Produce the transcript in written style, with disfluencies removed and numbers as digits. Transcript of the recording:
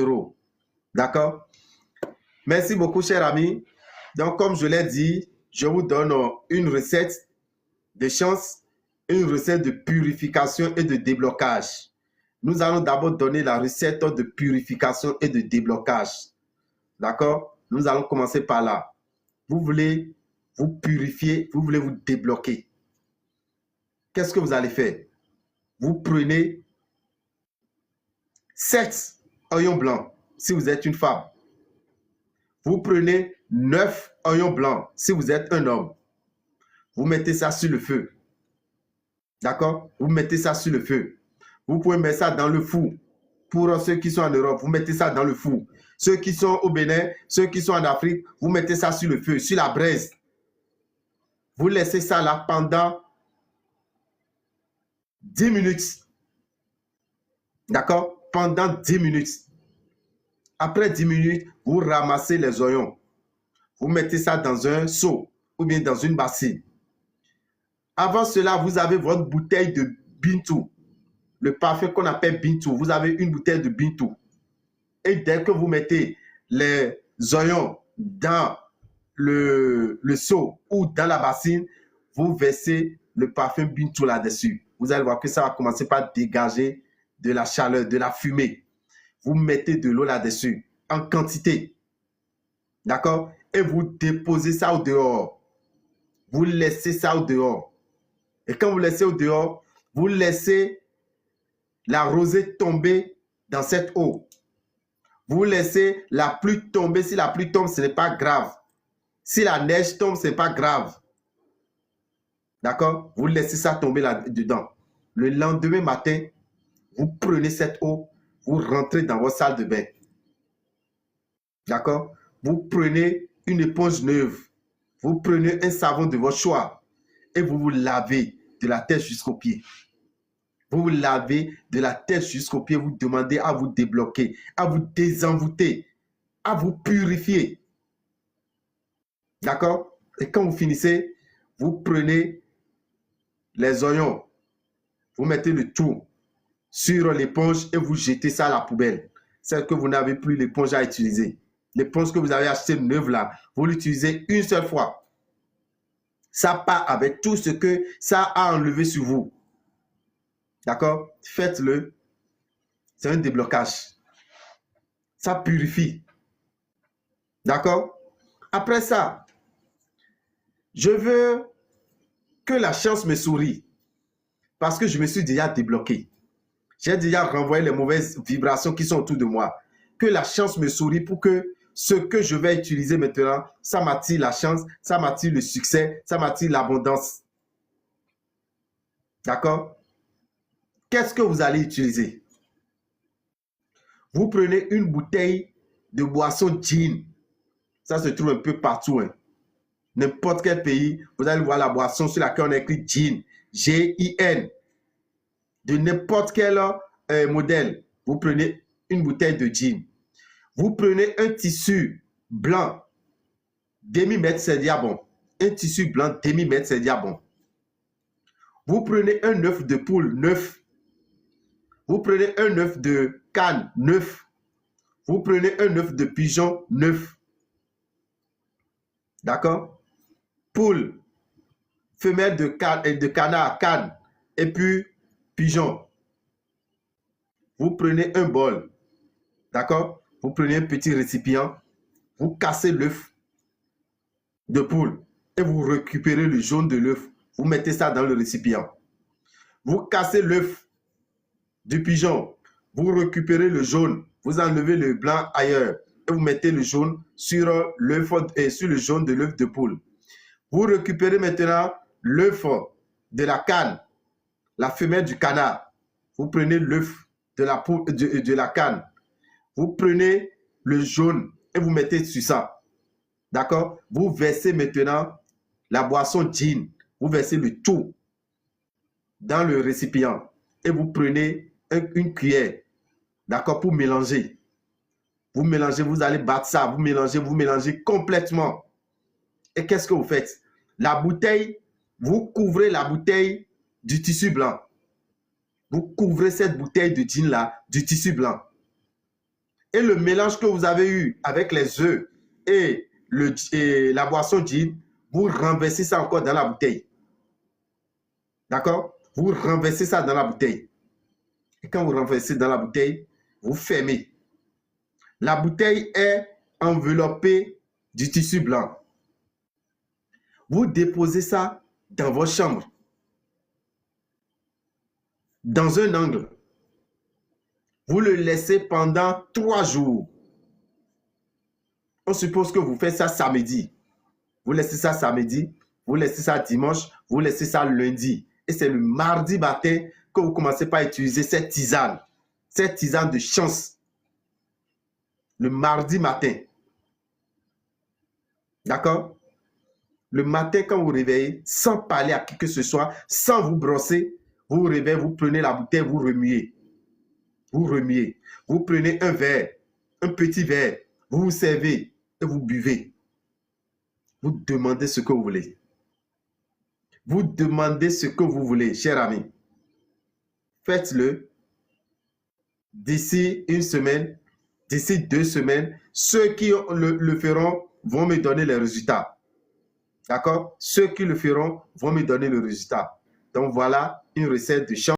€. D'accord? Merci beaucoup, chers amis. Donc, comme je l'ai dit, je vous donne une recette de chance, une recette de purification et de déblocage. Nous allons d'abord donner la recette de purification et de déblocage. D'accord? Nous allons commencer par là. Vous voulez vous purifier, vous voulez vous débloquer. Qu'est-ce que vous allez faire? Vous prenez 7 oignons blancs si vous êtes une femme. Vous prenez 9 oignons blancs si vous êtes un homme. Vous mettez ça sur le feu. D'accord? Vous mettez ça sur le feu. Vous pouvez mettre ça dans le four. Pour ceux qui sont en Europe, vous mettez ça dans le four. Ceux qui sont au Bénin, ceux qui sont en Afrique, vous mettez ça sur le feu, sur la braise. Vous laissez ça là pendant 10 minutes. D'accord? Pendant 10 minutes. Après 10 minutes, vous ramassez les oignons. Vous mettez ça dans un seau ou bien dans une bassine. Avant cela, vous avez votre bouteille de Bintou. Le parfum qu'on appelle Bintou. Vous avez une bouteille de Bintou. Et dès que vous mettez les oignons dans le seau ou dans la bassine, vous versez le parfum Bintou là-dessus. Vous allez voir que ça va commencer par dégager de la chaleur, de la fumée. Vous mettez de l'eau là-dessus en quantité. D'accord? Et vous déposez ça au dehors. Vous laissez ça au dehors. Et quand vous laissez au dehors, vous laissez la rosée tomber dans cette eau. Vous laissez la pluie tomber. Si la pluie tombe, ce n'est pas grave. Si la neige tombe, ce n'est pas grave. D'accord? Vous laissez ça tomber là-dedans. Le lendemain matin, vous prenez cette eau, vous rentrez dans votre salle de bain. D'accord? Vous prenez une éponge neuve. Vous prenez un savon de votre choix et vous vous lavez de la tête jusqu'aux pieds. Vous vous lavez de la tête jusqu'aux pieds. Vous demandez à vous débloquer, à vous désenvoûter, à vous purifier. D'accord? Et quand vous finissez, vous prenez les oignons. Vous mettez le tout sur l'éponge et vous jetez ça à la poubelle. C'est que vous n'avez plus l'éponge à utiliser. L'éponge que vous avez achetée neuve là, vous l'utilisez une seule fois. Ça part avec tout ce que ça a enlevé sur vous. D'accord? Faites-le. C'est un déblocage. Ça purifie. D'accord? Après ça, je veux que la chance me sourie. Parce que je me suis déjà débloqué. J'ai déjà renvoyé les mauvaises vibrations qui sont autour de moi. Que la chance me sourie pour que ce que je vais utiliser maintenant, ça m'attire la chance, ça m'attire le succès, ça m'attire l'abondance. D'accord? Qu'est-ce que vous allez utiliser? Vous prenez une bouteille de boisson gin. Ça se trouve un peu partout. Hein. N'importe quel pays, vous allez voir la boisson sur laquelle on a écrit gin. G-I-N. De n'importe quel modèle. Vous prenez une bouteille de gin. Vous prenez un tissu blanc. Demi-mètre, c'est déjà bon. Un tissu blanc, demi-mètre, c'est déjà bon. Vous prenez un œuf de poule neuf. Vous prenez un œuf de canne neuf. Vous prenez un œuf de pigeon neuf. D'accord? Poule, femelle de canard, canne, et puis pigeon. Vous prenez un bol. D'accord? Vous prenez un petit récipient. Vous cassez l'œuf de poule et vous récupérez le jaune de l'œuf. Vous mettez ça dans le récipient. Vous cassez l'œuf du pigeon. Vous récupérez le jaune. Vous enlevez le blanc ailleurs. Et vous mettez le jaune sur l'œuf et sur le jaune de l'œuf de poule. Vous récupérez maintenant l'œuf de la canne, la femelle du canard. Vous prenez l'œuf de la canne. Vous prenez le jaune et vous mettez sur ça. D'accord? Vous versez maintenant la boisson gin. Vous versez le tout dans le récipient. Et vous prenez une cuillère. D'accord? Pour mélanger. Vous mélangez, vous allez battre ça. Vous mélangez complètement. Et qu'est-ce que vous faites? La bouteille, vous couvrez la bouteille du tissu blanc. Vous couvrez cette bouteille de gin là du tissu blanc. Et le mélange que vous avez eu avec les œufs et la boisson gin, vous renversez ça encore dans la bouteille. D'accord? Vous renversez ça dans la bouteille. Et quand vous renversez dans la bouteille, vous fermez. La bouteille est enveloppée du tissu blanc. Vous déposez ça dans votre chambre, dans un angle. Vous le laissez pendant 3 jours. On suppose que vous faites ça samedi. Vous laissez ça samedi, vous laissez ça dimanche, vous laissez ça lundi. Et c'est le mardi matin que vous commencez par utiliser cette tisane de chance. Le mardi matin. D'accord? Le matin, quand vous vous réveillez, sans parler à qui que ce soit, sans vous brosser, vous vous réveillez, vous prenez la bouteille, vous remuez. Vous remuez. Vous prenez un verre, un petit verre, vous vous servez et vous buvez. Vous demandez ce que vous voulez. Vous demandez ce que vous voulez, cher ami. Faites-le. D'ici 1 semaine, d'ici 2 semaines, ceux qui le feront vont me donner les résultats. D'accord? Ceux qui le feront vont me donner le résultat. Donc voilà une recette de champ.